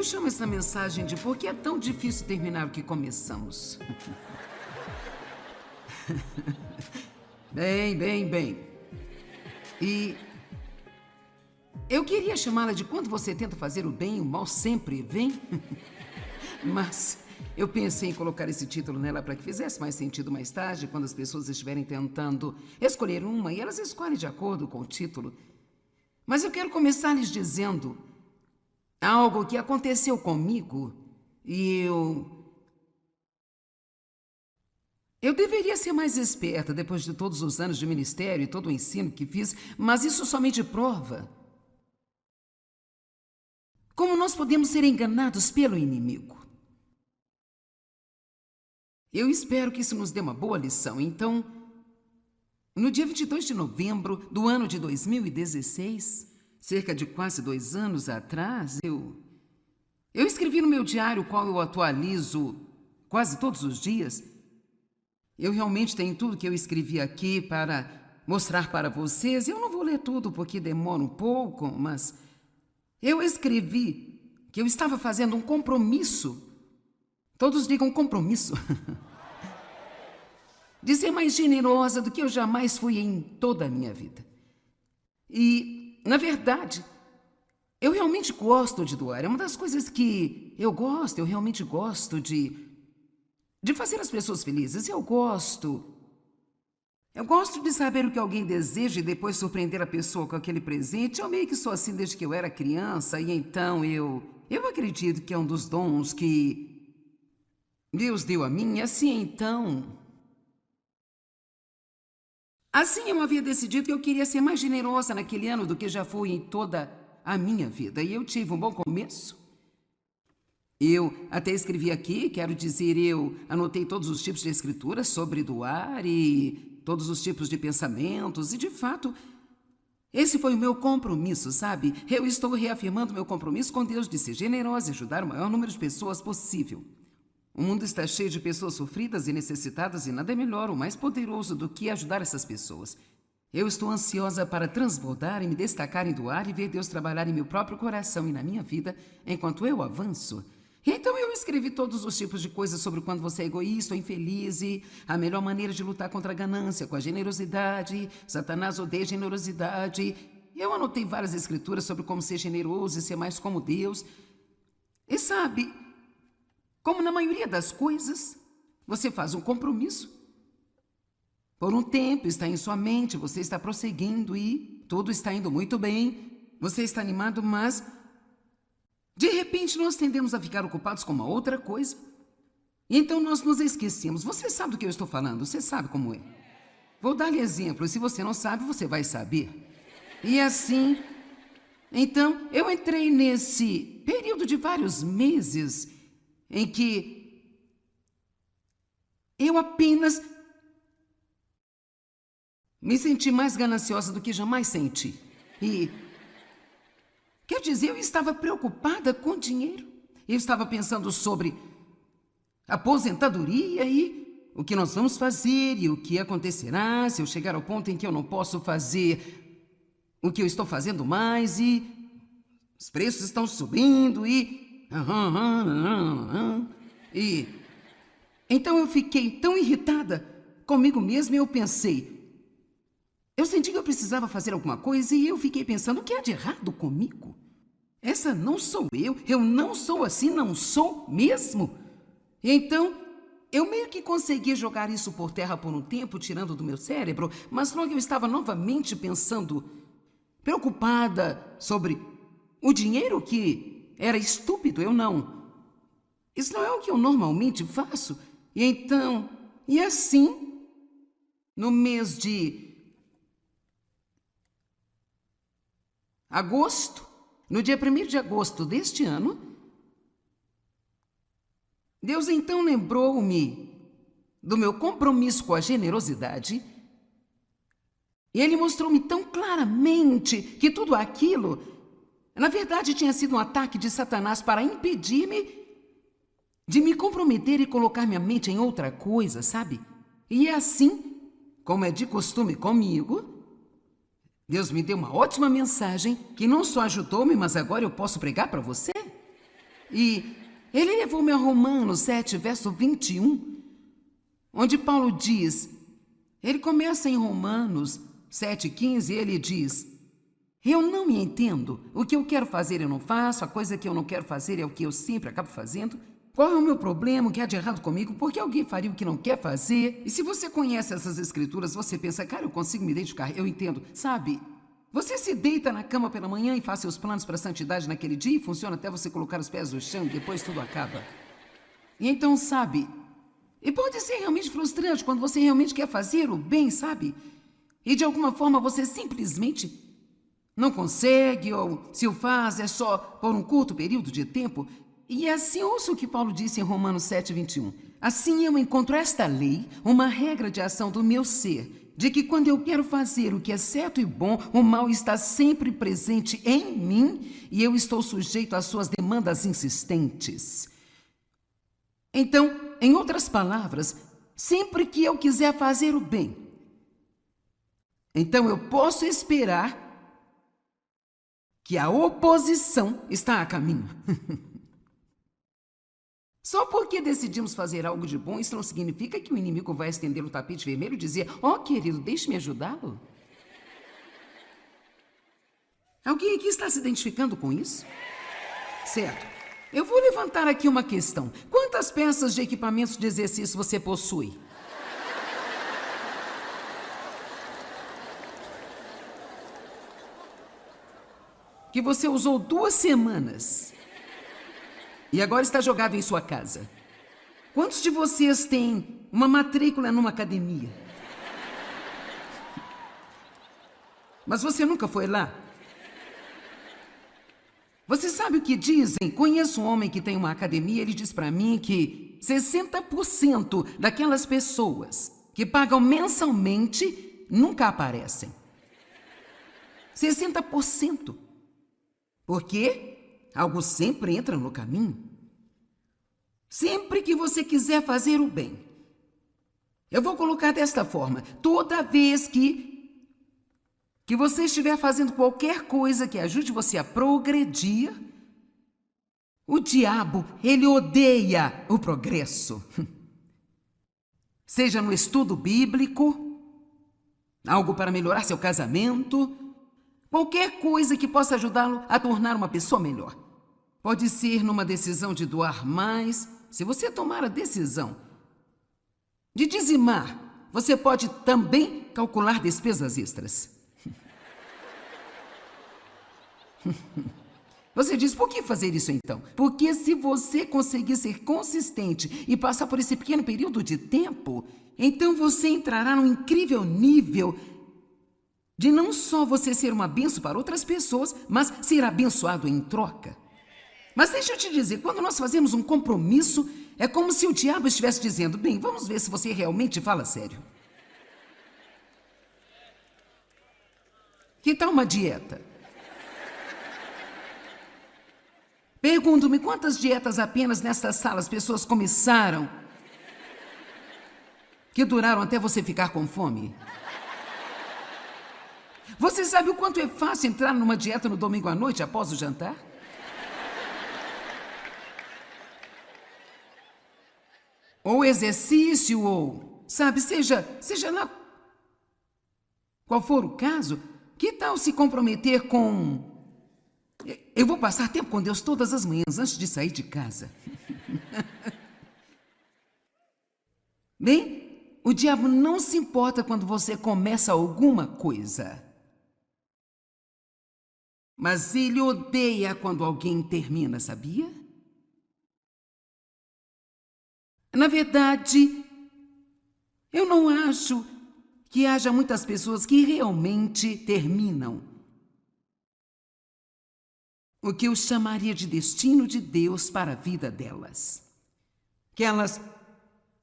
chamo essa mensagem de por que é tão difícil terminar o que começamos. Bem. E eu queria chamá-la de quando você tenta fazer o bem, o mal sempre vem. Mas eu pensei em colocar esse título nela para que fizesse mais sentido mais tarde, quando as pessoas estiverem tentando escolher uma e elas escolhem de acordo com o título. Mas eu quero começar lhes dizendo algo que aconteceu comigo e eu deveria ser mais esperta depois de todos os anos de ministério e todo o ensino que fiz, mas isso somente prova como nós podemos ser enganados pelo inimigo. Eu espero que isso nos dê uma boa lição. Então, no dia 22 de novembro do ano de 2016, cerca de quase 2 anos atrás, eu escrevi no meu diário, o qual eu atualizo quase todos os dias. Eu realmente tenho tudo que eu escrevi aqui para mostrar para vocês. Eu não vou ler tudo porque demora um pouco, mas eu escrevi que eu estava fazendo um compromisso. Todos digam compromisso. De ser mais generosa do que eu jamais fui em toda a minha vida. E, na verdade, eu realmente gosto de doar. É uma das coisas que eu gosto. Eu realmente gosto de fazer as pessoas felizes. Eu gosto de saber o que alguém deseja e depois surpreender a pessoa com aquele presente. Eu meio que sou assim desde que eu era criança. E então eu acredito que é um dos dons que Deus deu a mim. Assim eu havia decidido que eu queria ser mais generosa naquele ano do que já fui em toda a minha vida. E eu tive um bom começo. Eu até escrevi aqui, quero dizer, eu anotei todos os tipos de escritura sobre doar e todos os tipos de pensamentos. E, de fato, esse foi o meu compromisso, sabe? Eu estou reafirmando meu compromisso com Deus de ser generosa e ajudar o maior número de pessoas possível. O mundo está cheio de pessoas sofridas e necessitadas e nada é melhor ou mais poderoso do que ajudar essas pessoas. Eu estou ansiosa para transbordar e me destacar em doar e ver Deus trabalhar em meu próprio coração e na minha vida enquanto eu avanço. Então eu escrevi todos os tipos de coisas sobre quando você é egoísta ou infeliz e a melhor maneira de lutar contra a ganância, com a generosidade. Satanás odeia generosidade. Eu anotei várias escrituras sobre como ser generoso e ser mais como Deus. E sabe, como na maioria das coisas, você faz um compromisso. Por um tempo está em sua mente, você está prosseguindo e tudo está indo muito bem. Você está animado, mas de repente nós tendemos a ficar ocupados com uma outra coisa. E então nós nos esquecemos. Você sabe do que eu estou falando, você sabe como é. Vou dar-lhe exemplo, e se você não sabe, você vai saber. E assim, então eu entrei nesse período de vários meses em que eu apenas me senti mais gananciosa do que jamais senti. E, quer dizer, eu estava preocupada com dinheiro. Eu estava pensando sobre aposentadoria e o que nós vamos fazer e o que acontecerá se eu chegar ao ponto em que eu não posso fazer o que eu estou fazendo mais e os preços estão subindo e então eu fiquei tão irritada comigo mesma e eu senti que eu precisava fazer alguma coisa e eu fiquei pensando, o que há de errado comigo? Essa não sou eu não sou assim, não sou mesmo. Então, eu meio que consegui jogar isso por terra por um tempo, tirando do meu cérebro, mas logo eu estava novamente pensando, preocupada sobre o dinheiro que era estúpido, isso não é o que eu normalmente faço. E então, e assim, no mês de agosto, no dia 1º de agosto deste ano, Deus então lembrou-me do meu compromisso com a generosidade e Ele mostrou-me tão claramente que tudo aquilo, na verdade, tinha sido um ataque de Satanás para impedir-me de me comprometer e colocar minha mente em outra coisa, sabe? E assim, como é de costume comigo, Deus me deu uma ótima mensagem que não só ajudou-me, mas agora eu posso pregar para você. E ele levou-me a Romanos 7, verso 21, onde Paulo diz, ele começa em Romanos 7,15, ele diz, eu não me entendo, o que eu quero fazer eu não faço, a coisa que eu não quero fazer é o que eu sempre acabo fazendo. Qual é o meu problema, o que há de errado comigo, por que alguém faria o que não quer fazer? E se você conhece essas escrituras, você pensa, cara, eu consigo me identificar, eu entendo, sabe? Você se deita na cama pela manhã e faz seus planos para a santidade naquele dia e funciona até você colocar os pés no chão e depois tudo acaba. E então, sabe, e pode ser realmente frustrante quando você realmente quer fazer o bem, sabe? E de alguma forma você simplesmente não consegue, ou se o faz é só por um curto período de tempo. E é assim, ouça o que Paulo disse em Romanos 7, 21. Assim eu encontro esta lei, uma regra de ação do meu ser, de que quando eu quero fazer o que é certo e bom, o mal está sempre presente em mim e eu estou sujeito às suas demandas insistentes. Então, em outras palavras, sempre que eu quiser fazer o bem, então eu posso esperar que a oposição está a caminho. Só porque decidimos fazer algo de bom, isso não significa que o inimigo vai estender o tapete vermelho e dizer, ó, querido, deixe-me ajudá-lo. Alguém aqui está se identificando com isso? Certo. Eu vou levantar aqui uma questão. Quantas peças de equipamentos de exercício você possui? Que você usou 2 semanas e agora está jogado em sua casa. Quantos de vocês têm uma matrícula numa academia? Mas você nunca foi lá? Você sabe o que dizem? Conheço um homem que tem uma academia, ele diz para mim que 60% daquelas pessoas que pagam mensalmente nunca aparecem. 60%. Porque algo sempre entra no caminho. Sempre que você quiser fazer o bem. Eu vou colocar desta forma. Toda vez que você estiver fazendo qualquer coisa que ajude você a progredir, o diabo, ele odeia o progresso. Seja no estudo bíblico, algo para melhorar seu casamento, qualquer coisa que possa ajudá-lo a tornar uma pessoa melhor. Pode ser numa decisão de doar mais. Se você tomar a decisão de dizimar, você pode também calcular despesas extras. Você diz, por que fazer isso então? Porque se você conseguir ser consistente e passar por esse pequeno período de tempo, então você entrará num incrível nível de não só você ser uma bênção para outras pessoas, mas ser abençoado em troca. Mas deixa eu te dizer, quando nós fazemos um compromisso, é como se o diabo estivesse dizendo, bem, vamos ver se você realmente fala sério. Que tal uma dieta? Pergunto-me quantas dietas apenas nesta sala as pessoas começaram que duraram até você ficar com fome? Você sabe o quanto é fácil entrar numa dieta no domingo à noite após o jantar? Ou exercício, ou, sabe, seja lá qual for o caso, que tal se comprometer com... Eu vou passar tempo com Deus todas as manhãs antes de sair de casa. Bem, o diabo não se importa quando você começa alguma coisa. Mas ele odeia quando alguém termina, sabia? Na verdade, eu não acho que haja muitas pessoas que realmente terminam o que eu chamaria de destino de Deus para a vida delas. Que elas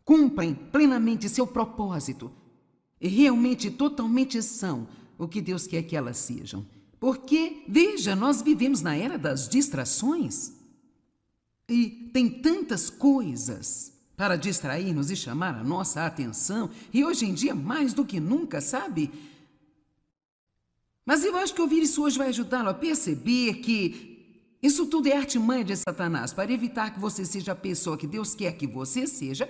cumprem plenamente seu propósito e realmente, totalmente são o que Deus quer que elas sejam. Porque, veja, nós vivemos na era das distrações e tem tantas coisas para distrair-nos e chamar a nossa atenção, e hoje em dia mais do que nunca, sabe? Mas eu acho que ouvir isso hoje vai ajudá-lo a perceber que Isso tudo é artimanha de Satanás para evitar que você seja a pessoa que Deus quer que você seja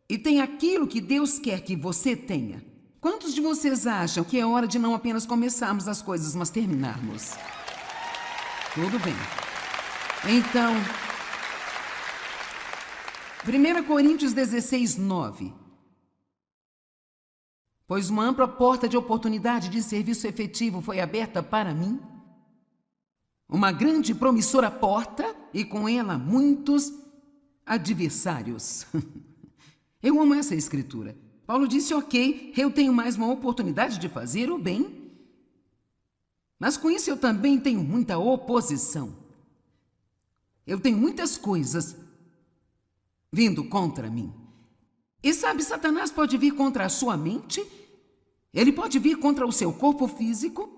e tenha aquilo que Deus quer que você tenha. Quantos de vocês acham que é hora de não apenas começarmos as coisas, mas terminarmos? Tudo bem. Então, 1 Coríntios 16, 9. Pois uma ampla porta de oportunidade de serviço efetivo foi aberta para mim. Uma grande e promissora porta e com ela muitos adversários. Eu amo essa escritura. Paulo disse, ok, eu tenho mais uma oportunidade de fazer o bem, mas com isso eu também tenho muita oposição. Eu tenho muitas coisas vindo contra mim. E sabe, Satanás pode vir contra a sua mente, ele pode vir contra o seu corpo físico,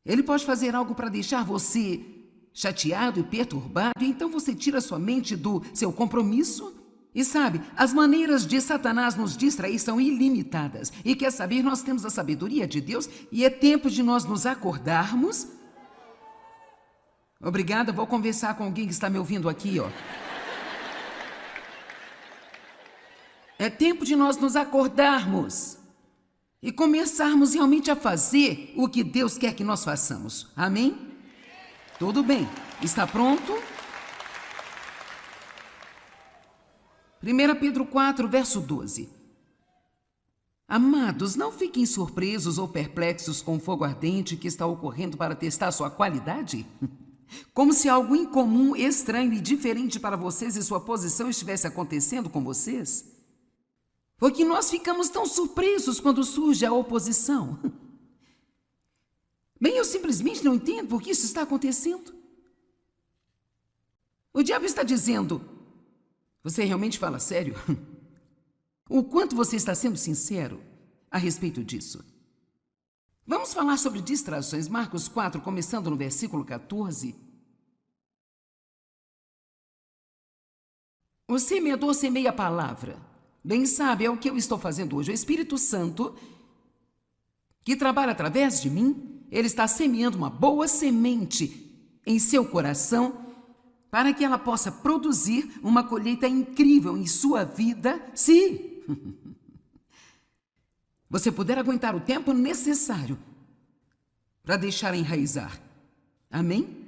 ele pode fazer algo para deixar você chateado e perturbado, e então você tira sua mente do seu compromisso. E sabe, as maneiras de Satanás nos distrair são ilimitadas. E quer saber, nós temos a sabedoria de Deus e é tempo de nós nos acordarmos. Obrigada, vou conversar com alguém que está me ouvindo aqui, ó. É tempo de nós nos acordarmos e começarmos realmente a fazer o que Deus quer que nós façamos. Amém? Tudo bem. Está pronto? 1 Pedro 4, verso 12. Amados, não fiquem surpresos ou perplexos com o fogo ardente que está ocorrendo para testar sua qualidade. Como se algo incomum, estranho e diferente para vocês e sua posição estivesse acontecendo com vocês. Porque nós ficamos tão surpresos quando surge a oposição. Bem, eu simplesmente não entendo por que isso está acontecendo. O diabo está dizendo, você realmente fala sério? O quanto você está sendo sincero a respeito disso? Vamos falar sobre distrações. Marcos 4, começando no versículo 14. O semeador semeia a palavra. Bem sabe, é o que eu estou fazendo hoje. O Espírito Santo, que trabalha através de mim, ele está semeando uma boa semente em seu coração para que ela possa produzir uma colheita incrível em sua vida, se você puder aguentar o tempo necessário para deixar enraizar. Amém?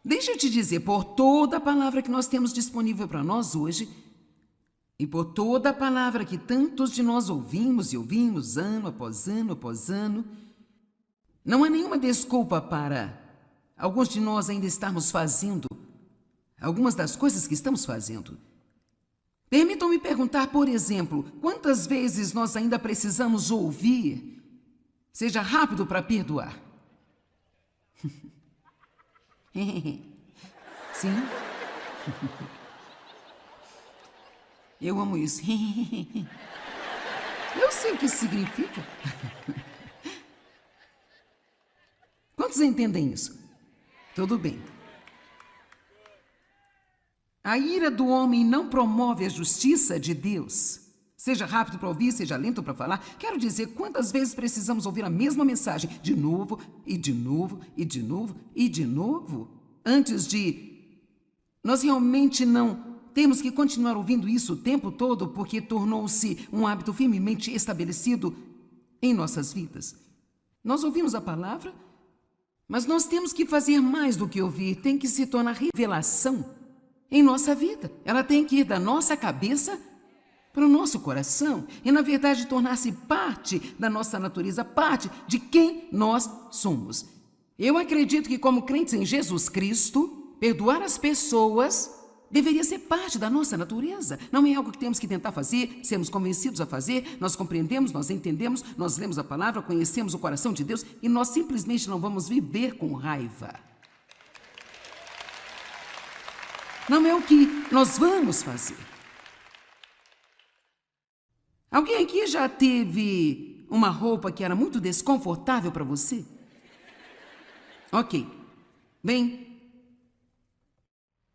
Deixa eu te dizer, por toda a palavra que nós temos disponível para nós hoje, e por toda a palavra que tantos de nós ouvimos e ouvimos ano após ano após ano, não há nenhuma desculpa para alguns de nós ainda estarmos fazendo algumas das coisas que estamos fazendo. Permitam-me perguntar, por exemplo, quantas vezes nós ainda precisamos ouvir, seja rápido para perdoar? Sim? Eu amo isso. Eu sei o que isso significa. Quantos entendem isso? Tudo bem. A ira do homem não promove a justiça de Deus. Seja rápido para ouvir, seja lento para falar. Quero dizer, quantas vezes precisamos ouvir a mesma mensagem de novo, e de novo, e de novo, e de novo, antes de nós realmente não temos que continuar ouvindo isso o tempo todo, porque tornou-se um hábito firmemente estabelecido em nossas vidas. Nós ouvimos a palavra, mas nós temos que fazer mais do que ouvir. Tem que se tornar revelação em nossa vida. Ela tem que ir da nossa cabeça para o nosso coração e, na verdade, tornar-se parte da nossa natureza, parte de quem nós somos. Eu acredito que, como crentes em Jesus Cristo, perdoar as pessoas deveria ser parte da nossa natureza. Não é algo que temos que tentar fazer, sermos convencidos a fazer. Nós compreendemos, nós entendemos, nós lemos a palavra, conhecemos o coração de Deus e nós simplesmente não vamos viver com raiva. Não é o que nós vamos fazer. Alguém aqui já teve uma roupa que era muito desconfortável para você? Ok. Bem,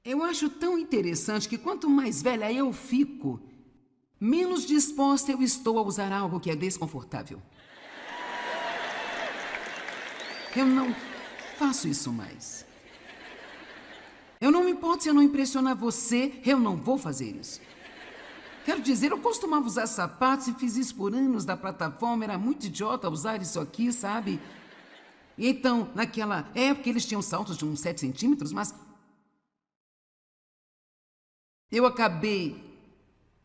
eu acho tão interessante que quanto mais velha eu fico, menos disposta eu estou a usar algo que é desconfortável. Eu não faço isso mais. Eu não me importo se eu não impressionar você, eu não vou fazer isso. Quero dizer, eu costumava usar sapatos e fiz isso por anos da plataforma, era muito idiota usar isso aqui, sabe? E então, naquela época, eles tinham saltos de uns 7 centímetros, mas eu acabei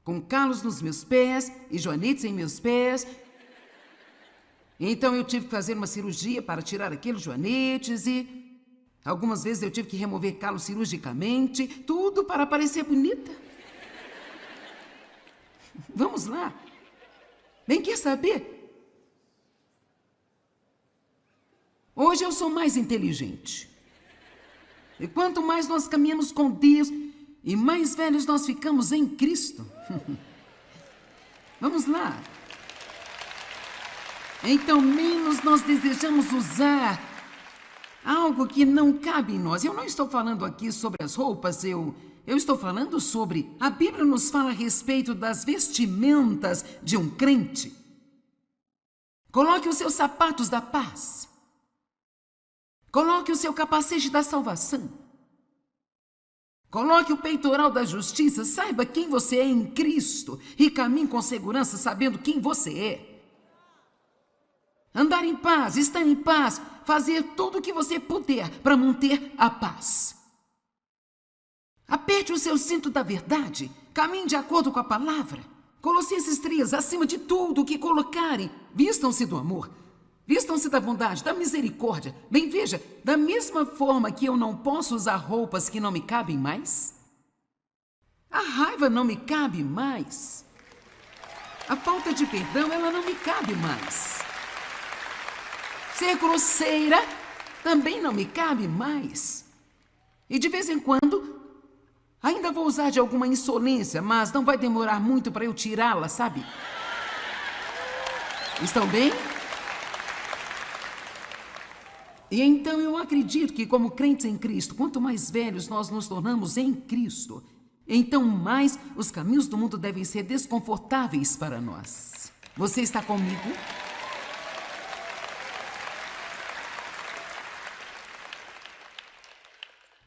com calos nos meus pés e joanetes em meus pés. Então eu tive que fazer uma cirurgia para tirar aqueles joanetes e algumas vezes eu tive que remover calos cirurgicamente, tudo para parecer bonita. Vamos lá. Nem quer saber? Hoje eu sou mais inteligente. E quanto mais nós caminhamos com Deus e mais velhos nós ficamos em Cristo. Vamos lá. Então, menos nós desejamos usar algo que não cabe em nós. Eu não estou falando aqui sobre as roupas, eu estou falando sobre... A Bíblia nos fala a respeito das vestimentas de um crente. Coloque os seus sapatos da paz. Coloque o seu capacete da salvação. Coloque o peitoral da justiça. Saiba quem você é em Cristo e caminhe com segurança sabendo quem você é. Andar em paz, estar em paz, fazer tudo o que você puder para manter a paz. Aperte o seu cinto da verdade, caminhe de acordo com a palavra. Colossenses 3, acima de tudo o que colocarem, vistam-se do amor, vistam-se da bondade, da misericórdia. Bem, veja, da mesma forma que eu não posso usar roupas que não me cabem mais, a raiva não me cabe mais, a falta de perdão, ela não me cabe mais. Ser grosseira também não me cabe mais. E de vez em quando, ainda vou usar de alguma insolência, mas não vai demorar muito para eu tirá-la, sabe? Estão bem? E então eu acredito que como crentes em Cristo, quanto mais velhos nós nos tornamos em Cristo, então mais os caminhos do mundo devem ser desconfortáveis para nós. Você está comigo?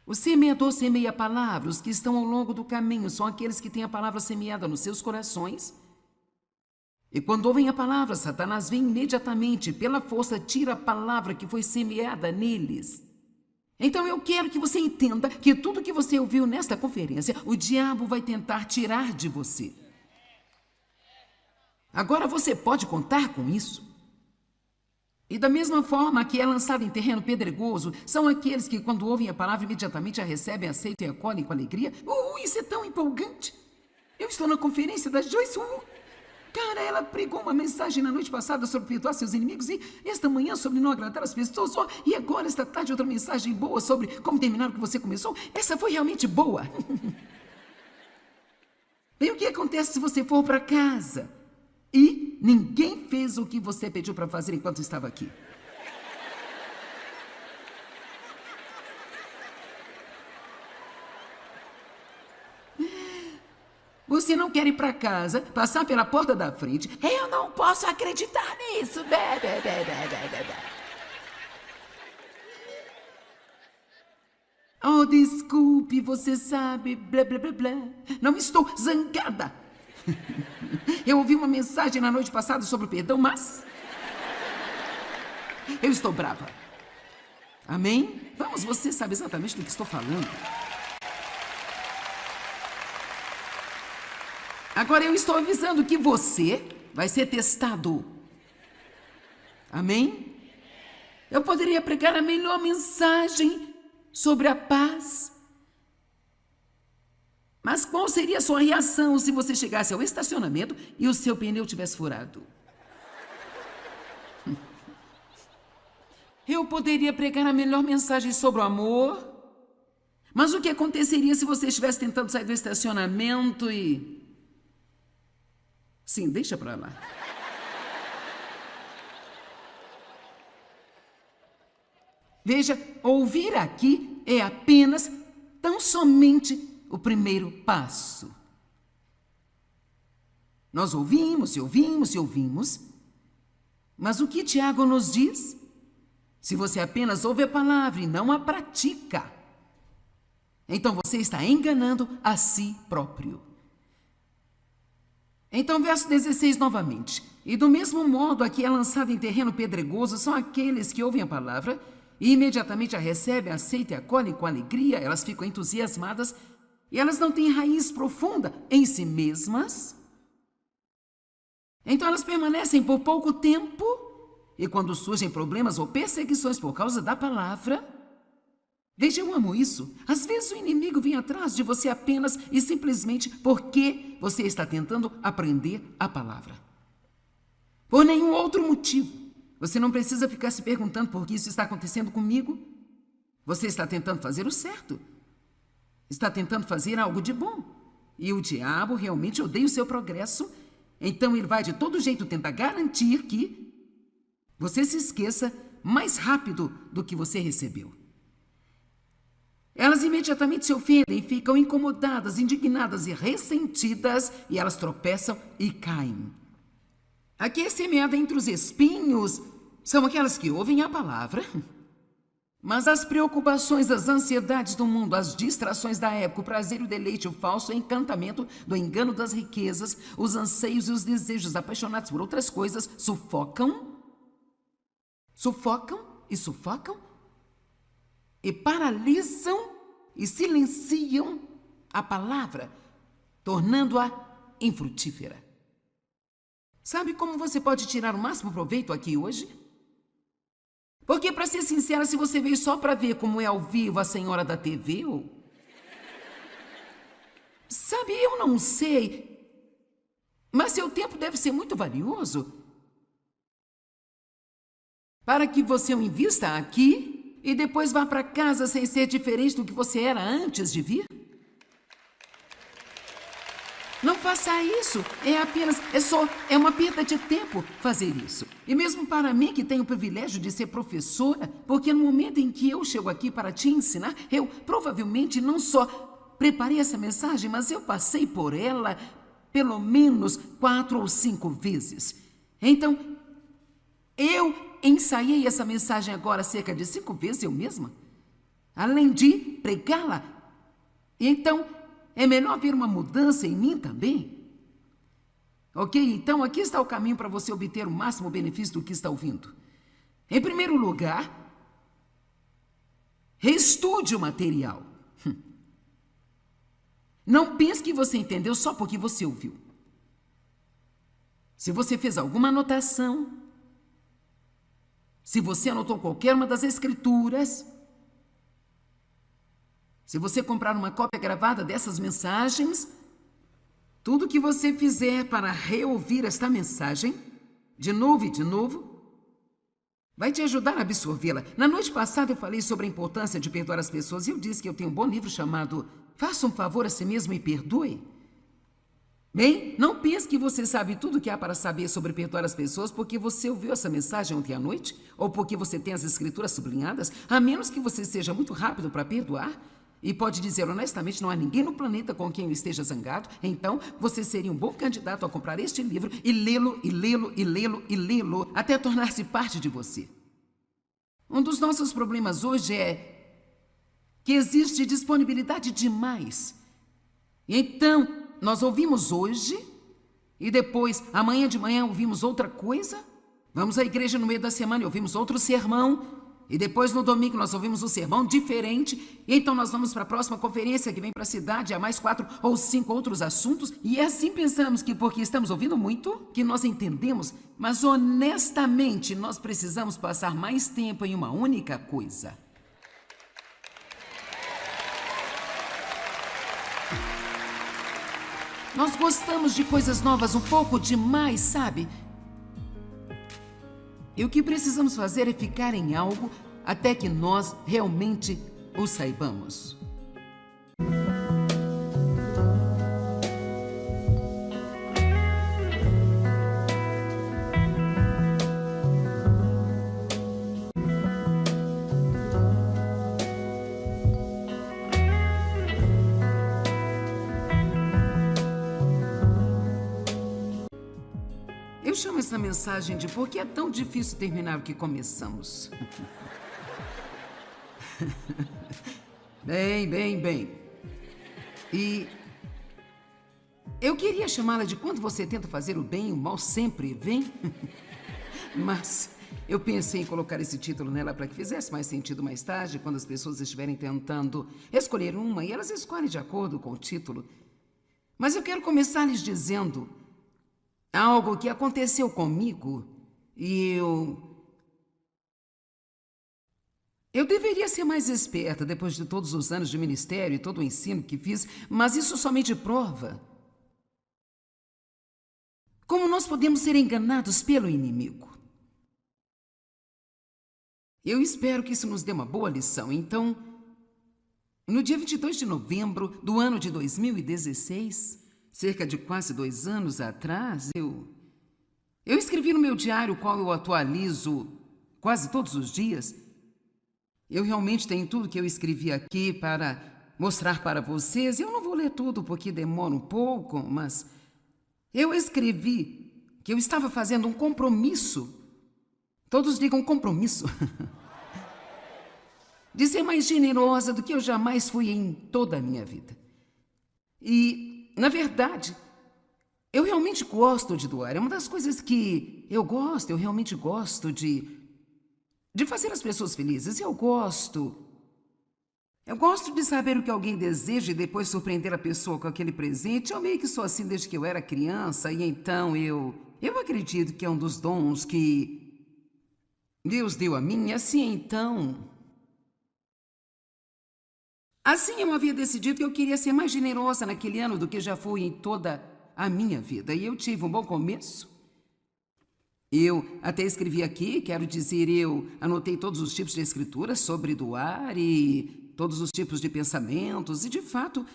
O semeador semeia a palavra, os que estão ao longo do caminho são aqueles que têm a palavra semeada nos seus corações. E quando ouvem a palavra, Satanás vem imediatamente, pela força, tira a palavra que foi semeada neles. Então eu quero que você entenda que tudo que você ouviu nesta conferência, o diabo vai tentar tirar de você. Agora você pode contar com isso. E da mesma forma que é lançado em terreno pedregoso, são aqueles que quando ouvem a palavra imediatamente a recebem, aceitam e acolhem com alegria. Isso é tão empolgante. Eu estou na conferência da Joyce. Cara, ela pregou uma mensagem na noite passada sobre perdoar seus inimigos e esta manhã sobre não agradar as pessoas. E agora, esta tarde, outra mensagem boa sobre como terminar o que você começou. Essa foi realmente boa. E o que acontece se você for para casa e ninguém fez o que você pediu para fazer enquanto estava aqui? Você não quer ir para casa, passar pela porta da frente. Eu não posso acreditar nisso. Oh, desculpe, você sabe, blá, blá, blá, blá. Não estou zangada. Eu ouvi uma mensagem na noite passada sobre o perdão, mas eu estou brava. Amém? Vamos, você sabe exatamente do que estou falando. Agora eu estou avisando que você vai ser testado. Amém? Eu poderia pregar a melhor mensagem sobre a paz. Mas qual seria a sua reação se você chegasse ao estacionamento e o seu pneu tivesse furado? Eu poderia pregar a melhor mensagem sobre o amor. Mas o que aconteceria se você estivesse tentando sair do estacionamento e... Sim, deixa pra lá. Veja, ouvir aqui é apenas, tão somente, o primeiro passo. Nós ouvimos e ouvimos e ouvimos, mas o que Tiago nos diz? Se você apenas ouve a palavra e não a pratica, Então você está enganando a si próprio. Então, verso 16 novamente. E do mesmo modo, a que é lançado em terreno pedregoso são aqueles que ouvem a palavra e imediatamente a recebem, aceitam e acolhem com alegria, elas ficam entusiasmadas e elas não têm raiz profunda em si mesmas. Então elas permanecem por pouco tempo e quando surgem problemas ou perseguições por causa da palavra, veja, eu amo isso. Às vezes o inimigo vem atrás de você apenas e simplesmente porque você está tentando aprender a palavra. Por nenhum outro motivo. Você não precisa ficar se perguntando por que isso está acontecendo comigo. Você está tentando fazer o certo. Está tentando fazer algo de bom. E o diabo realmente odeia o seu progresso. Então ele vai de todo jeito tentar garantir que você se esqueça mais rápido do que você recebeu. Elas imediatamente se ofendem e ficam incomodadas, indignadas e ressentidas, e elas tropeçam e caem. Aqui é semeada entre os espinhos, são aquelas que ouvem a palavra, mas as preocupações, as ansiedades do mundo, as distrações da época, o prazer e o deleite, o falso encantamento do engano das riquezas, os anseios e os desejos apaixonados por outras coisas, sufocam e paralisam e silenciam a palavra, tornando-a infrutífera. Sabe como você pode tirar o máximo proveito aqui hoje? Porque, para ser sincera, se você veio só para ver como é ao vivo a senhora da TV, sabe, eu não sei, mas seu tempo deve ser muito valioso para que você o invista aqui e depois vá para casa sem ser diferente do que você era antes de vir? Não faça isso, é uma perda de tempo fazer isso. E mesmo para mim, que tenho o privilégio de ser professora, porque no momento em que eu chego aqui para te ensinar, eu provavelmente não só preparei essa mensagem, mas eu passei por ela pelo menos 4 ou 5 vezes. Então, eu ensaiei essa mensagem agora cerca de 5 vezes eu mesma, além de pregá-la. Então, é melhor ver uma mudança em mim também. Ok? Então, aqui está o caminho para você obter o máximo benefício do que está ouvindo. Em primeiro lugar, reestude o material. Não pense que você entendeu só porque você ouviu. Se você fez alguma anotação, se você anotou qualquer uma das escrituras, se você comprar uma cópia gravada dessas mensagens, tudo que você fizer para reouvir esta mensagem, de novo e de novo, vai te ajudar a absorvê-la. Na noite passada eu falei sobre a importância de perdoar as pessoas e eu disse que eu tenho um bom livro chamado Faça um Favor a Si Mesmo e Perdoe. Bem, não pense que você sabe tudo o que há para saber sobre perdoar as pessoas porque você ouviu essa mensagem ontem à noite ou porque você tem as escrituras sublinhadas, a menos que você seja muito rápido para perdoar. E pode dizer honestamente, não há ninguém no planeta com quem eu esteja zangado, então você seria um bom candidato a comprar este livro e lê-lo, e lê-lo, e lê-lo, e lê-lo, até tornar-se parte de você. Um dos nossos problemas hoje é que existe disponibilidade demais. Então, nós ouvimos hoje, e depois, amanhã de manhã, ouvimos outra coisa, vamos à igreja no meio da semana e ouvimos outro sermão, e depois no domingo nós ouvimos um sermão diferente, e então nós vamos para a próxima conferência que vem para a cidade, há mais 4 ou 5 outros assuntos, e assim pensamos que porque estamos ouvindo muito, que nós entendemos, mas honestamente nós precisamos passar mais tempo em uma única coisa. Nós gostamos de coisas novas um pouco demais, sabe? E o que precisamos fazer é ficar em algo até que nós realmente o saibamos. Eu chamo essa mensagem de por que é tão difícil terminar o que começamos. Bem. E eu queria chamá-la de quando você tenta fazer o bem, o mal sempre vem. Mas eu pensei em colocar esse título nela para que fizesse mais sentido mais tarde, quando as pessoas estiverem tentando escolher uma, e elas escolhem de acordo com o título. Mas eu quero começar lhes dizendo algo que aconteceu comigo e eu deveria ser mais esperta depois de todos os anos de ministério e todo o ensino que fiz, mas isso somente prova como nós podemos ser enganados pelo inimigo. Eu espero que isso nos dê uma boa lição. Então, no dia 22 de novembro do ano de 2016, cerca de quase 2 anos atrás, eu escrevi no meu diário, o qual eu atualizo quase todos os dias. Eu realmente tenho tudo que eu escrevi aqui para mostrar para vocês. Eu não vou ler tudo porque demora um pouco, mas eu escrevi que eu estava fazendo um compromisso. Todos digam compromisso. De ser mais generosa do que eu jamais fui em toda a minha vida. E, na verdade, eu realmente gosto de doar. É uma das coisas que eu realmente gosto de fazer as pessoas felizes. Eu gosto de saber o que alguém deseja e depois surpreender a pessoa com aquele presente. Eu meio que sou assim desde que eu era criança, e então eu acredito que é um dos dons que Deus deu a mim. Assim eu havia decidido que eu queria ser mais generosa naquele ano do que já fui em toda a minha vida. E eu tive um bom começo. Eu até escrevi aqui, quero dizer, eu anotei todos os tipos de escritura sobre doar e todos os tipos de pensamentos. E, de fato,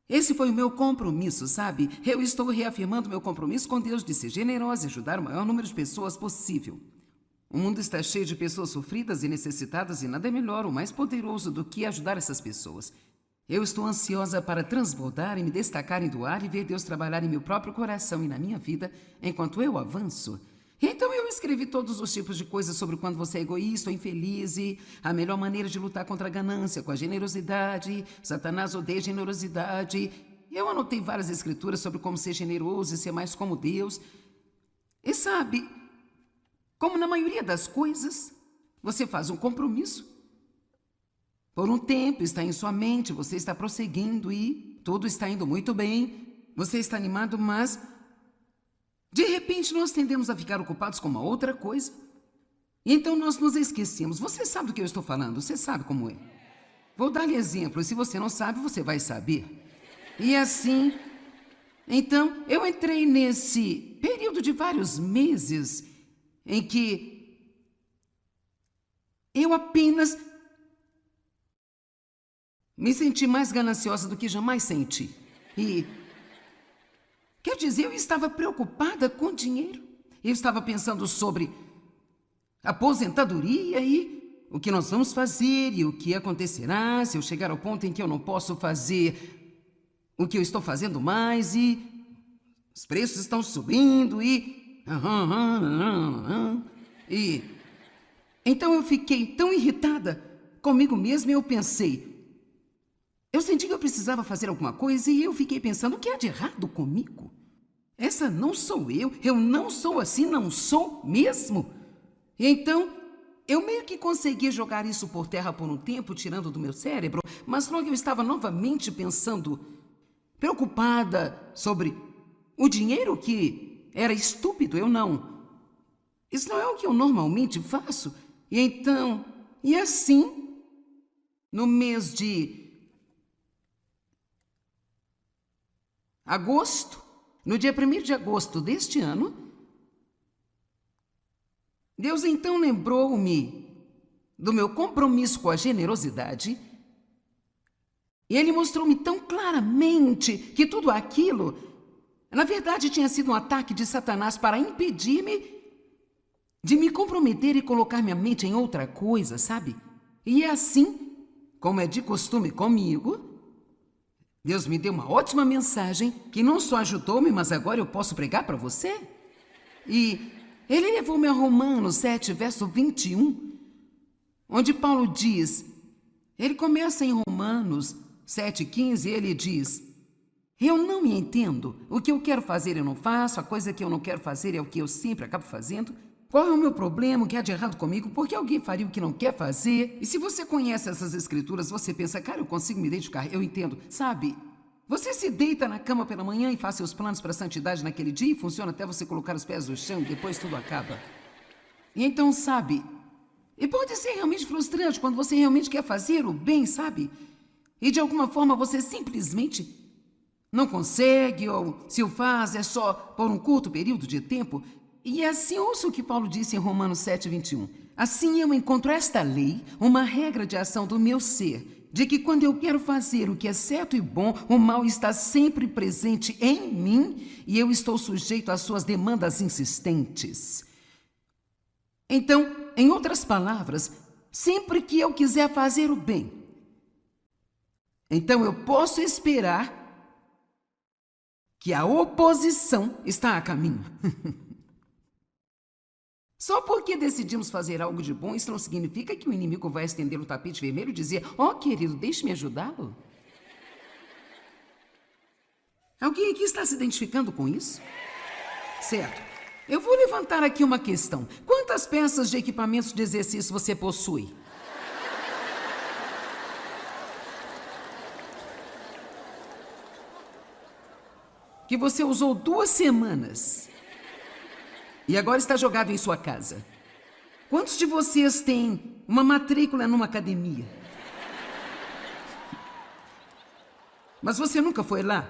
esse foi o meu compromisso, sabe? Eu estou reafirmando meu compromisso com Deus de ser generosa e ajudar o maior número de pessoas possível. O mundo está cheio de pessoas sofridas e necessitadas e nada é melhor ou mais poderoso do que ajudar essas pessoas. Eu estou ansiosa para transbordar e me destacar em doar e ver Deus trabalhar em meu próprio coração e na minha vida enquanto eu avanço. Então eu escrevi todos os tipos de coisas sobre quando você é egoísta ou infeliz e a melhor maneira de lutar contra a ganância com a generosidade. Satanás odeia generosidade. Eu anotei várias escrituras sobre como ser generoso e ser mais como Deus. E sabe, como na maioria das coisas, você faz um compromisso. Por um tempo está em sua mente, você está prosseguindo e tudo está indo muito bem. Você está animado, mas de repente nós tendemos a ficar ocupados com uma outra coisa. E então nós nos esquecemos. Você sabe do que eu estou falando, você sabe como é. Vou dar-lhe exemplo, e se você não sabe, você vai saber. E assim, então eu entrei nesse período de vários meses em que eu apenas me senti mais gananciosa do que jamais senti. E, quer dizer, eu estava preocupada com dinheiro. Eu estava pensando sobre aposentadoria e o que nós vamos fazer e o que acontecerá se eu chegar ao ponto em que eu não posso fazer o que eu estou fazendo mais e os preços estão subindo e então eu fiquei tão irritada comigo mesma e eu senti que eu precisava fazer alguma coisa e eu fiquei pensando, o que há de errado comigo? Essa não sou eu não sou assim, não sou mesmo. E então eu meio que consegui jogar isso por terra por um tempo, tirando do meu cérebro, mas logo eu estava novamente pensando, preocupada sobre o dinheiro que era estúpido, isso não é o que eu normalmente faço. E então, e assim, no mês de agosto, no dia 1º de agosto deste ano, Deus então lembrou-me do meu compromisso com a generosidade e Ele mostrou-me tão claramente que tudo aquilo na verdade, tinha sido um ataque de Satanás para impedir-me de me comprometer e colocar minha mente em outra coisa, sabe? E é assim, como é de costume comigo, Deus me deu uma ótima mensagem que não só ajudou-me, mas agora eu posso pregar para você. E Ele levou-me a Romanos 7, verso 21, onde Paulo diz, Ele começa em Romanos 7,15, ele diz: eu não me entendo. O que eu quero fazer eu não faço, a coisa que eu não quero fazer é o que eu sempre acabo fazendo. Qual é o meu problema? O que há de errado comigo? Por que alguém faria o que não quer fazer? E se você conhece essas escrituras, você pensa, cara, eu consigo me identificar, eu entendo. Sabe, você se deita na cama pela manhã e faz seus planos para a santidade naquele dia e funciona até você colocar os pés no chão e depois tudo acaba. E então, sabe, e pode ser realmente frustrante quando você realmente quer fazer o bem, sabe? E de alguma forma você simplesmente não consegue, ou se o faz é só por um curto período de tempo. E assim, ouça o que Paulo disse em Romanos 7,21. Assim eu encontro esta lei, uma regra de ação do meu ser, de que quando eu quero fazer o que é certo e bom, o mal está sempre presente em mim e eu estou sujeito às suas demandas insistentes. Então, em outras palavras, sempre que eu quiser fazer o bem, então eu posso esperar que a oposição está a caminho. Só porque decidimos fazer algo de bom, isso não significa que o inimigo vai estender o tapete vermelho e dizer, querido, deixe-me ajudá-lo. Alguém aqui está se identificando com isso? Certo. Eu vou levantar aqui uma questão. Quantas peças de equipamentos de exercício você possui? Que você usou 2 semanas e agora está jogado em sua casa. Quantos de vocês têm uma matrícula numa academia? Mas você nunca foi lá?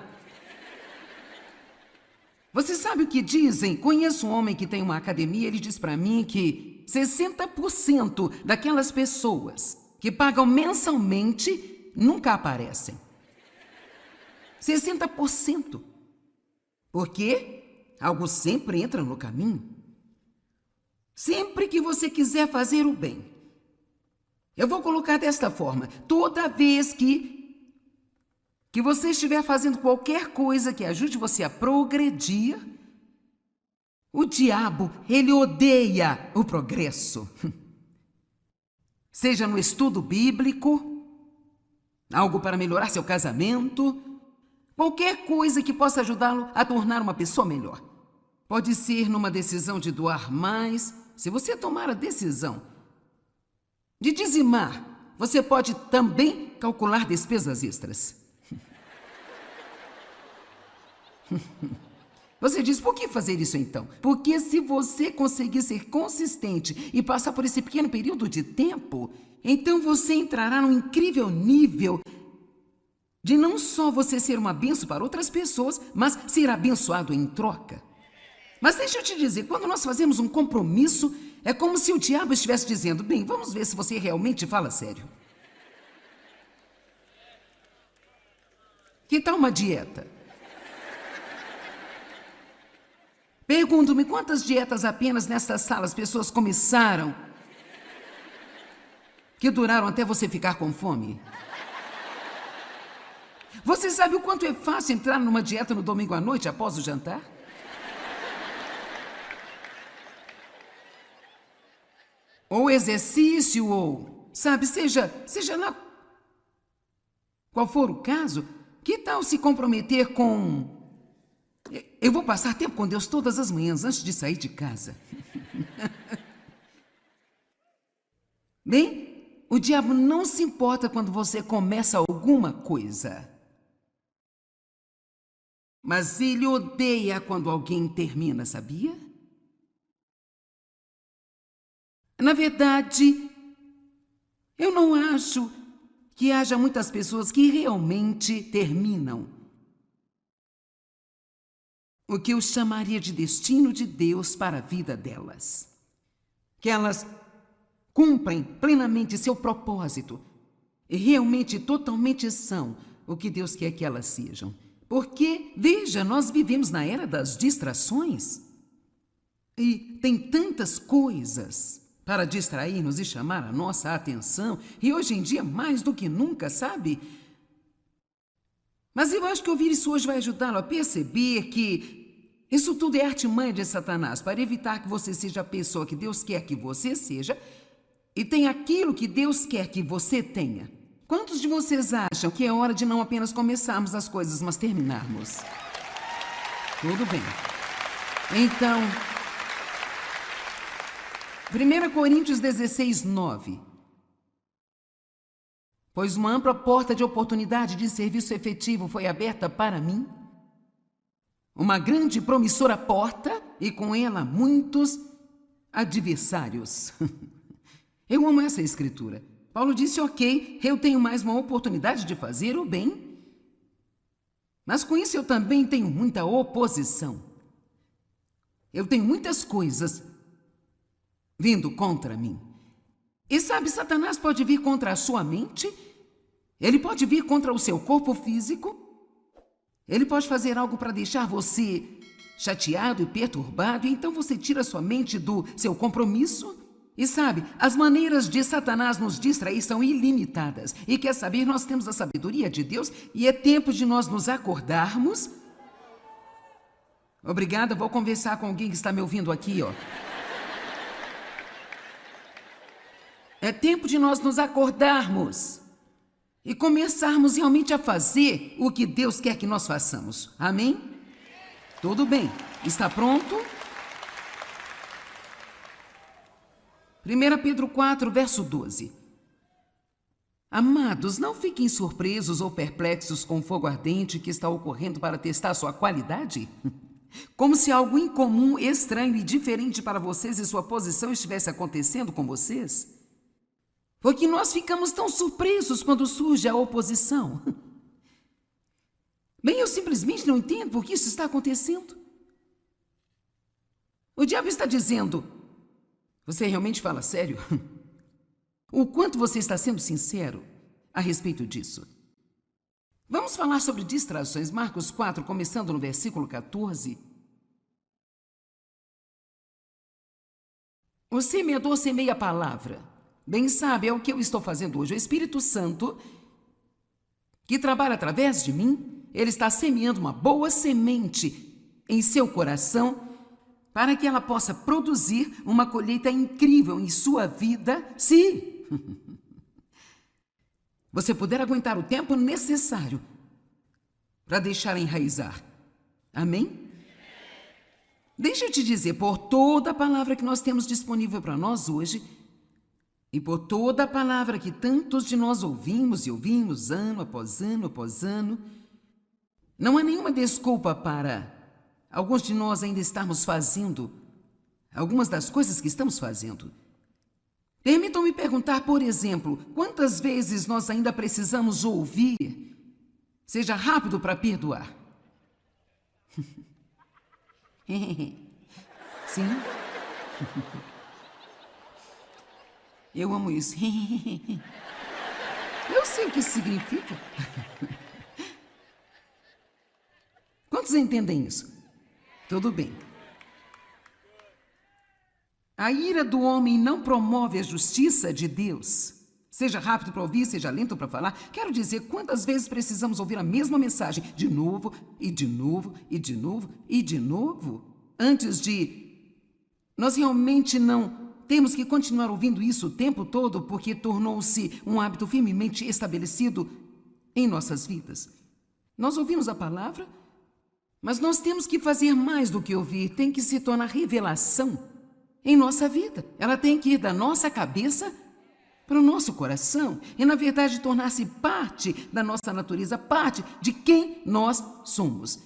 Você sabe o que dizem? Conheço um homem que tem uma academia, ele diz para mim que 60% daquelas pessoas que pagam mensalmente nunca aparecem. 60%. Por quê? Algo sempre entra no caminho. Sempre que você quiser fazer o bem. Eu vou colocar desta forma. Toda vez que você estiver fazendo qualquer coisa que ajude você a progredir, o diabo, ele odeia o progresso. Seja no estudo bíblico, algo para melhorar seu casamento, qualquer coisa que possa ajudá-lo a tornar uma pessoa melhor. Pode ser numa decisão de doar mais. Se você tomar a decisão de dizimar, você pode também calcular despesas extras. Você diz, por que fazer isso então? Porque se você conseguir ser consistente e passar por esse pequeno período de tempo, então você entrará num incrível nível de não só você ser uma bênção para outras pessoas, mas ser abençoado em troca. Mas deixa eu te dizer, quando nós fazemos um compromisso, é como se o diabo estivesse dizendo, bem, vamos ver se você realmente fala sério. Que tal uma dieta? Pergunto-me quantas dietas apenas nesta sala as pessoas começaram que duraram até você ficar com fome? Você sabe o quanto é fácil entrar numa dieta no domingo à noite após o jantar? Ou exercício, ou, sabe, seja lá qual for o caso, que tal se comprometer com... Eu vou passar tempo com Deus todas as manhãs antes de sair de casa. Bem, o diabo não se importa quando você começa alguma coisa. Mas ele odeia quando alguém termina, sabia? Na verdade, eu não acho que haja muitas pessoas que realmente terminam o que eu chamaria de destino de Deus para a vida delas. Que elas cumprem plenamente seu propósito e realmente, totalmente são o que Deus quer que elas sejam. Porque, veja, nós vivemos na era das distrações e tem tantas coisas para distrair-nos e chamar a nossa atenção, e hoje em dia mais do que nunca, sabe? Mas eu acho que ouvir isso hoje vai ajudá-lo a perceber que isso tudo é artimanha de Satanás para evitar que você seja a pessoa que Deus quer que você seja e tenha aquilo que Deus quer que você tenha. Quantos de vocês acham que é hora de não apenas começarmos as coisas, mas terminarmos? Tudo bem. Então, 1 Coríntios 16, 9. Pois uma ampla porta de oportunidade de serviço efetivo foi aberta para mim. Uma grande e promissora porta, e com ela muitos adversários. Eu amo essa escritura. Paulo disse, ok, eu tenho mais uma oportunidade de fazer o bem, mas com isso eu também tenho muita oposição. Eu tenho muitas coisas vindo contra mim. E sabe, Satanás pode vir contra a sua mente, ele pode vir contra o seu corpo físico, ele pode fazer algo para deixar você chateado e perturbado, e então você tira sua mente do seu compromisso. E sabe, as maneiras de Satanás nos distrair são ilimitadas. E quer saber, nós temos a sabedoria de Deus e é tempo de nós nos acordarmos. Obrigada, vou conversar com alguém que está me ouvindo aqui, ó. É tempo de nós nos acordarmos e começarmos realmente a fazer o que Deus quer que nós façamos. Amém? Tudo bem. Está pronto? 1 Pedro 4, verso 12. Amados, não fiquem surpresos ou perplexos com o fogo ardente que está ocorrendo para testar sua qualidade. Como se algo incomum, estranho e diferente para vocês e sua posição estivesse acontecendo com vocês. Porque nós ficamos tão surpresos quando surge a oposição. Bem, eu simplesmente não entendo por que isso está acontecendo. O diabo está dizendo, você realmente fala sério? O quanto você está sendo sincero a respeito disso? Vamos falar sobre distrações. Marcos 4, começando no versículo 14. O semeador semeia a palavra. Bem sabe, é o que eu estou fazendo hoje. O Espírito Santo, que trabalha através de mim, ele está semeando uma boa semente em seu coração para que ela possa produzir uma colheita incrível em sua vida, se você puder aguentar o tempo necessário para deixar enraizar. Amém? Deixa eu te dizer, por toda a palavra que nós temos disponível para nós hoje, e por toda a palavra que tantos de nós ouvimos e ouvimos ano após ano após ano, não há nenhuma desculpa para alguns de nós ainda estarmos fazendo algumas das coisas que estamos fazendo. Permitam-me perguntar, por exemplo, quantas vezes nós ainda precisamos ouvir, seja rápido para perdoar? Sim? Eu amo isso. Eu sei o que isso significa. Quantos entendem isso? Tudo bem. A ira do homem não promove a justiça de Deus. Seja rápido para ouvir, seja lento para falar. Quero dizer, quantas vezes precisamos ouvir a mesma mensagem de novo, e de novo, e de novo, e de novo, antes de nós realmente não temos que continuar ouvindo isso o tempo todo, porque tornou-se um hábito firmemente estabelecido em nossas vidas. Nós ouvimos a palavra, mas nós temos que fazer mais do que ouvir. Tem que se tornar revelação em nossa vida. Ela tem que ir da nossa cabeça para o nosso coração e, na verdade, tornar-se parte da nossa natureza, parte de quem nós somos.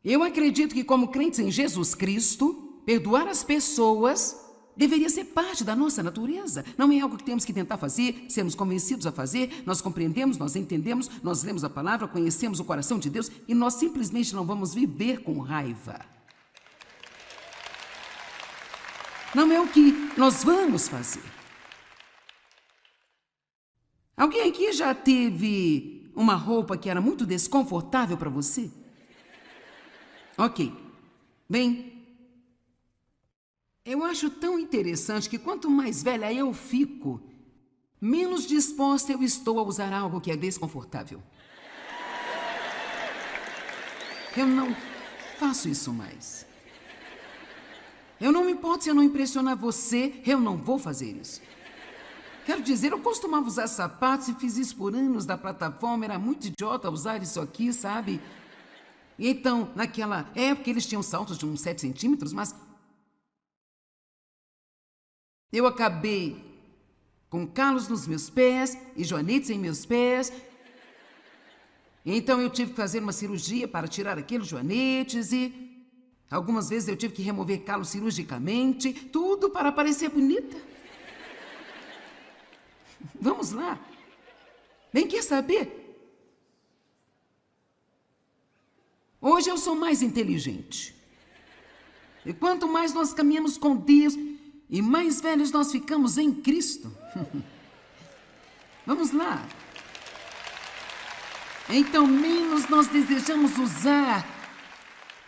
Eu acredito que, como crentes em Jesus Cristo, perdoar as pessoas deveria ser parte da nossa natureza. Não é algo que temos que tentar fazer, sermos convencidos a fazer. Nós compreendemos, nós entendemos, nós lemos a palavra, conhecemos o coração de Deus e nós simplesmente não vamos viver com raiva. Não é o que nós vamos fazer. Alguém aqui já teve uma roupa que era muito desconfortável para você? Ok. Bem, eu acho tão interessante que quanto mais velha eu fico, menos disposta eu estou a usar algo que é desconfortável. Eu não faço isso mais. Eu não me importo se eu não impressionar você, eu não vou fazer isso. Quero dizer, eu costumava usar sapatos e fiz isso por anos da plataforma. Era muito idiota usar isso aqui, sabe? E então, naquela época, eles tinham saltos de uns 7 centímetros, mas eu acabei com calos nos meus pés e joanetes em meus pés. Então eu tive que fazer uma cirurgia para tirar aqueles joanetes e algumas vezes eu tive que remover calos cirurgicamente, tudo para parecer bonita. Vamos lá. Bem, quer saber? Hoje eu sou mais inteligente. E quanto mais nós caminhamos com Deus e mais velhos nós ficamos em Cristo. Vamos lá. Então, menos nós desejamos usar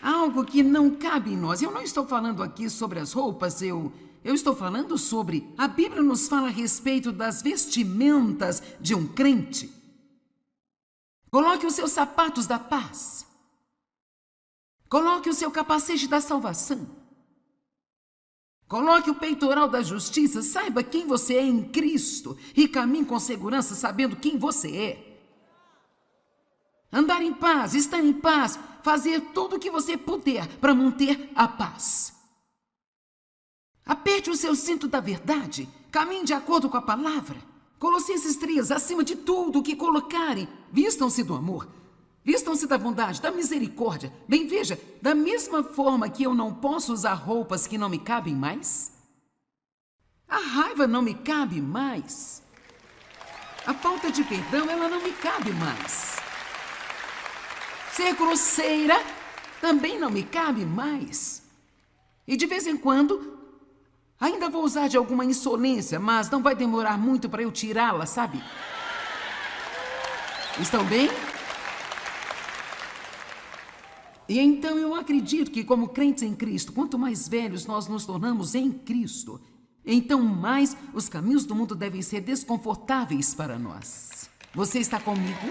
algo que não cabe em nós. Eu não estou falando aqui sobre as roupas, eu estou falando sobre... A Bíblia nos fala a respeito das vestimentas de um crente. Coloque os seus sapatos da paz. Coloque o seu capacete da salvação. Coloque o peitoral da justiça. Saiba quem você é em Cristo e caminhe com segurança sabendo quem você é. Andar em paz, estar em paz, fazer tudo o que você puder para manter a paz. Aperte o seu cinto da verdade, caminhe de acordo com a palavra. Colossenses 3, acima de tudo o que colocarem, vistam-se do amor, vistam-se da bondade, da misericórdia. Bem, veja, da mesma forma que eu não posso usar roupas que não me cabem mais, a raiva não me cabe mais, a falta de perdão, ela não me cabe mais. Ser grosseira também não me cabe mais. E de vez em quando, ainda vou usar de alguma insolência, mas não vai demorar muito para eu tirá-la, sabe? Estão bem? E então eu acredito que como crentes em Cristo, quanto mais velhos nós nos tornamos em Cristo, então mais os caminhos do mundo devem ser desconfortáveis para nós. Você está comigo?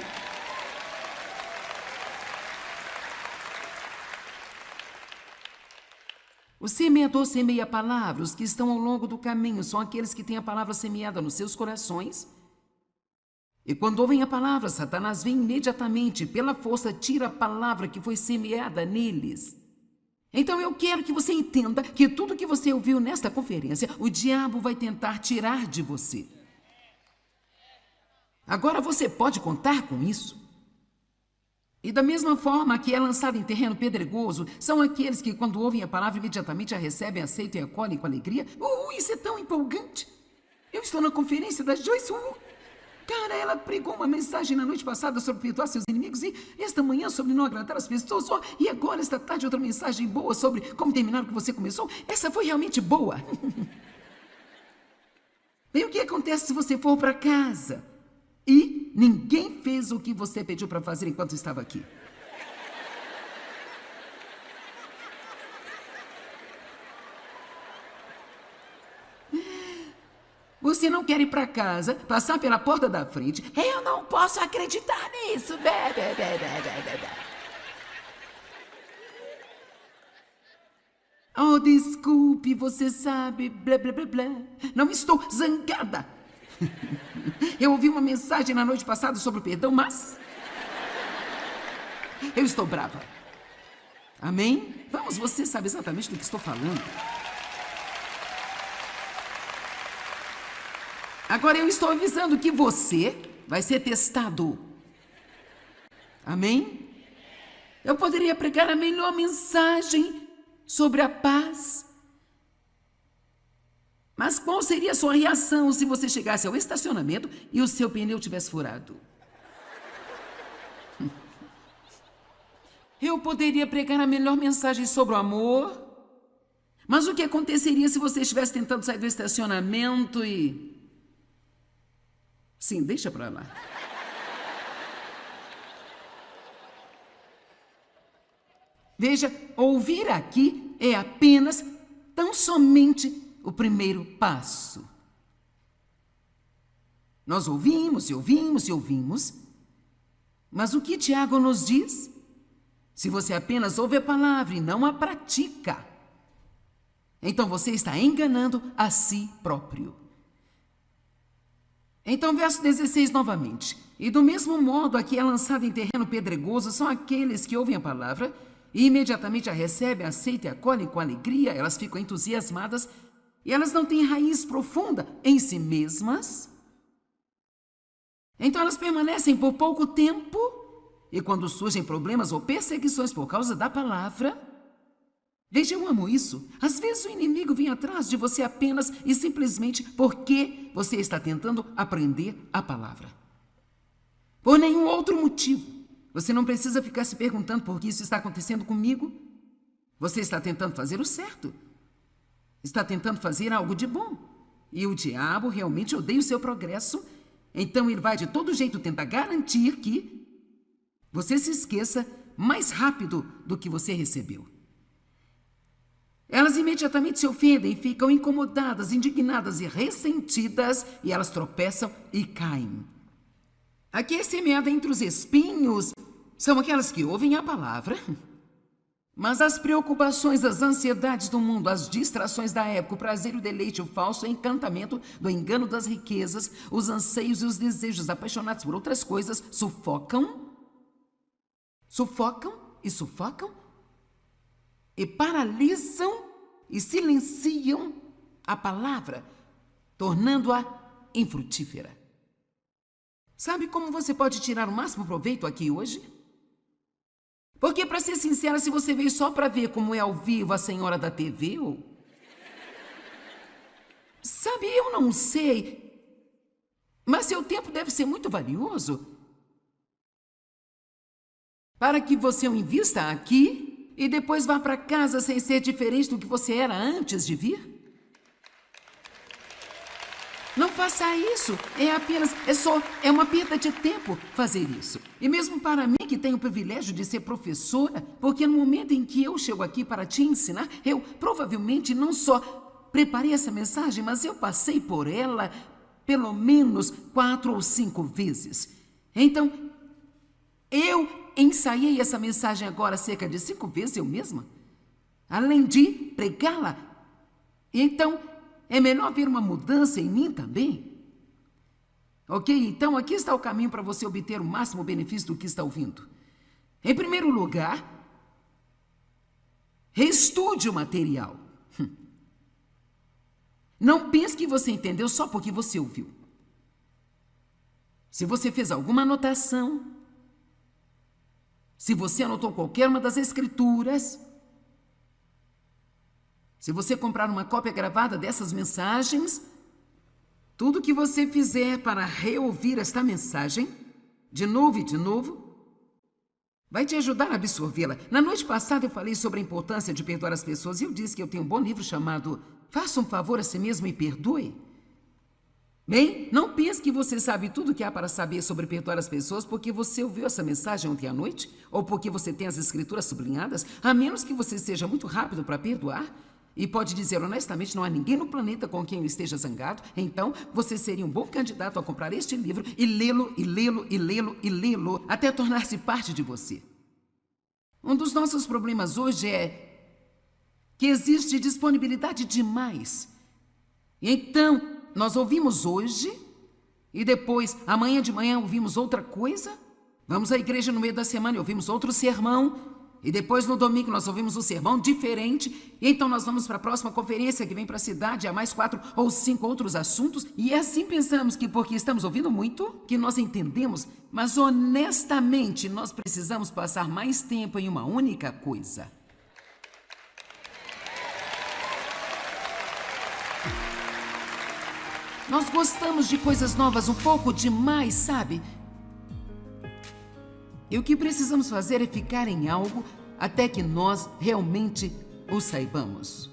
O semeador semeia a palavra. Os que estão ao longo do caminho são aqueles que têm a palavra semeada nos seus corações. E quando ouvem a palavra, Satanás vem imediatamente, pela força, tira a palavra que foi semeada neles. Então eu quero que você entenda que tudo que você ouviu nesta conferência, o diabo vai tentar tirar de você. Agora você pode contar com isso. E da mesma forma que é lançado em terreno pedregoso, são aqueles que, quando ouvem a palavra, imediatamente a recebem, aceitam e acolhem com alegria. Isso é tão empolgante! Eu estou na conferência da Joyce. Cara, ela pregou uma mensagem na noite passada sobre perdoar seus inimigos e esta manhã sobre não agradar as pessoas. E agora, esta tarde, outra mensagem boa sobre como terminar o que você começou. Essa foi realmente boa. Bem, o que acontece se você for para casa e ninguém fez o que você pediu para fazer enquanto estava aqui? Você não quer ir para casa, passar pela porta da frente. Eu não posso acreditar nisso. Oh, desculpe, você sabe, blá, blá, blá, blá. Não estou zangada. Eu ouvi uma mensagem na noite passada sobre perdão, mas eu estou brava. Amém? Vamos, você sabe exatamente do que estou falando. Agora eu estou avisando que você vai ser testado. Amém? Eu poderia pregar a melhor mensagem sobre a paz. Mas qual seria a sua reação se você chegasse ao estacionamento e o seu pneu tivesse furado? Eu poderia pregar a melhor mensagem sobre o amor. Mas o que aconteceria se você estivesse tentando sair do estacionamento e... Sim, deixa pra lá. Veja, ouvir aqui é apenas, tão somente, o primeiro passo. Nós ouvimos e ouvimos e ouvimos, mas o que Tiago nos diz? Se você apenas ouve a palavra e não a pratica, então você está enganando a si próprio. Então, verso 16 novamente. E do mesmo modo a que é lançado em terreno pedregoso são aqueles que ouvem a palavra e imediatamente a recebem, aceitam e acolhem com alegria, elas ficam entusiasmadas e elas não têm raiz profunda em si mesmas. Então elas permanecem por pouco tempo e quando surgem problemas ou perseguições por causa da palavra, veja, eu amo isso. Às vezes o inimigo vem atrás de você apenas e simplesmente porque você está tentando aprender a palavra. Por nenhum outro motivo. Você não precisa ficar se perguntando por que isso está acontecendo comigo. Você está tentando fazer o certo. Está tentando fazer algo de bom. E o diabo realmente odeia o seu progresso. Então ele vai de todo jeito tentar garantir que você se esqueça mais rápido do que você recebeu. Elas imediatamente se ofendem, ficam incomodadas, indignadas e ressentidas, e elas tropeçam e caem. Aqui é semeada entre os espinhos, são aquelas que ouvem a palavra, mas as preocupações, as ansiedades do mundo, as distrações da época, o prazer, o deleite, o falso encantamento do engano das riquezas, os anseios e os desejos apaixonados por outras coisas sufocam e paralisam e silenciam a palavra, tornando-a infrutífera. Sabe como você pode tirar o máximo proveito aqui hoje? Porque, para ser sincera, se você veio só para ver como é ao vivo a senhora da TV, sabe, eu não sei, mas seu tempo deve ser muito valioso para que você o invista aqui e depois vá para casa sem ser diferente do que você era antes de vir? Não faça isso. É uma perda de tempo fazer isso. E mesmo para mim, que tenho o privilégio de ser professora, porque no momento em que eu chego aqui para te ensinar, eu provavelmente não só preparei essa mensagem, mas eu passei por ela pelo menos 4 ou 5 vezes. Então, eu ensaiei essa mensagem agora cerca de 5 vezes eu mesma, além de pregá-la. Então, é melhor ver uma mudança em mim também. Ok? Então, aqui está o caminho para você obter o máximo benefício do que está ouvindo. Em primeiro lugar, reestude o material. Não pense que você entendeu só porque você ouviu. Se você fez alguma anotação, se você anotou qualquer uma das escrituras, se você comprar uma cópia gravada dessas mensagens, tudo que você fizer para reouvir esta mensagem, de novo e de novo, vai te ajudar a absorvê-la. Na noite passada eu falei sobre a importância de perdoar as pessoas e eu disse que eu tenho um bom livro chamado Faça um Favor a Si Mesmo e Perdoe. Bem, não pense que você sabe tudo o que há para saber sobre perdoar as pessoas porque você ouviu essa mensagem ontem à noite ou porque você tem as escrituras sublinhadas, a menos que você seja muito rápido para perdoar. E pode dizer honestamente, não há ninguém no planeta com quem eu esteja zangado, então você seria um bom candidato a comprar este livro e lê-lo, e lê-lo, e lê-lo, e lê-lo, até tornar-se parte de você. Um dos nossos problemas hoje é que existe disponibilidade demais. Então, nós ouvimos hoje e depois, amanhã de manhã, ouvimos outra coisa. Vamos à igreja no meio da semana e ouvimos outro sermão. E depois, no domingo, nós ouvimos um sermão diferente. E então nós vamos para a próxima conferência que vem para a cidade, há mais 4 ou 5 outros assuntos. E assim pensamos que porque estamos ouvindo muito, que nós entendemos. Mas honestamente, nós precisamos passar mais tempo em uma única coisa. Nós gostamos de coisas novas um pouco demais, sabe? E o que precisamos fazer é ficar em algo até que nós realmente o saibamos.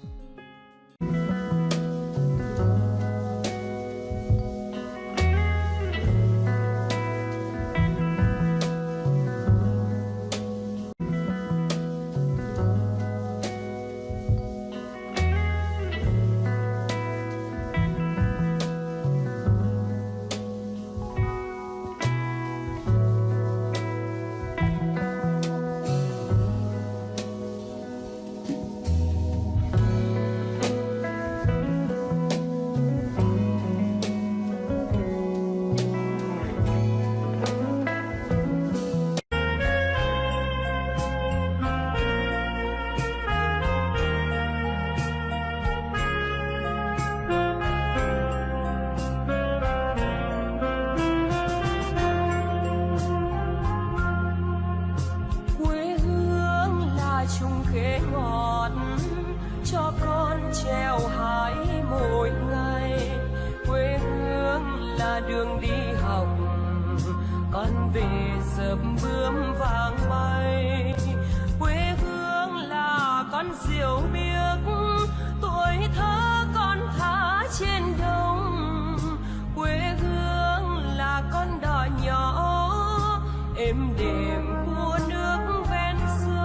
treo hái mỗi ngày. Quê hương là đường đi học, con về dập bướm vàng bay. Quê hương là con diều biếc, tuổi thơ con thả trên đồng. Quê hương là con đò nhỏ êm đềm của nước ven sông.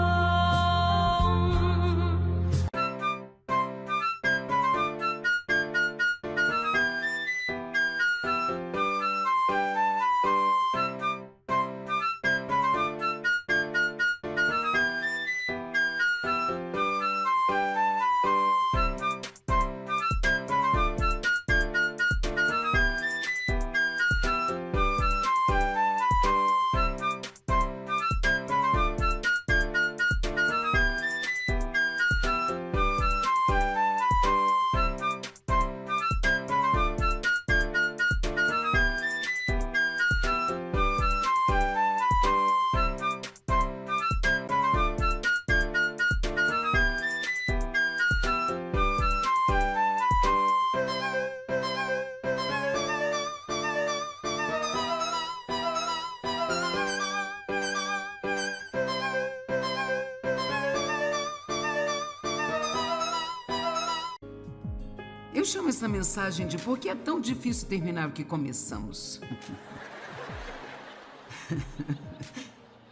Eu chamo essa mensagem de por que é tão difícil terminar o que começamos.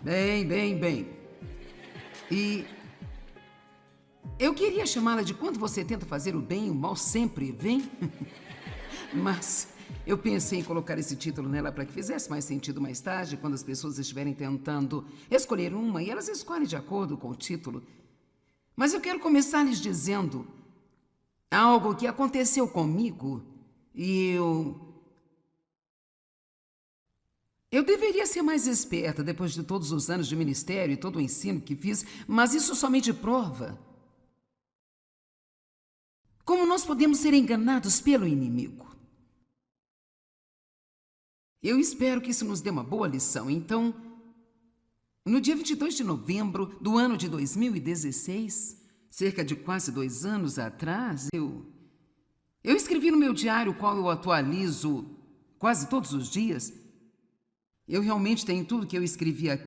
Bem. E eu queria chamá-la de quando você tenta fazer o bem, o mal sempre vem. Mas eu pensei em colocar esse título nela para que fizesse mais sentido mais tarde, quando as pessoas estiverem tentando escolher uma e elas escolhem de acordo com o título. Mas eu quero começar lhes dizendo algo que aconteceu comigo e eu deveria ser mais esperta depois de todos os anos de ministério e todo o ensino que fiz, mas isso somente prova como nós podemos ser enganados pelo inimigo. Eu espero que isso nos dê uma boa lição. Então, no dia 22 de novembro do ano de 2016, cerca de quase 2 anos atrás, eu escrevi no meu diário, o qual eu atualizo quase todos os dias. Eu realmente tenho tudo que eu escrevi aqui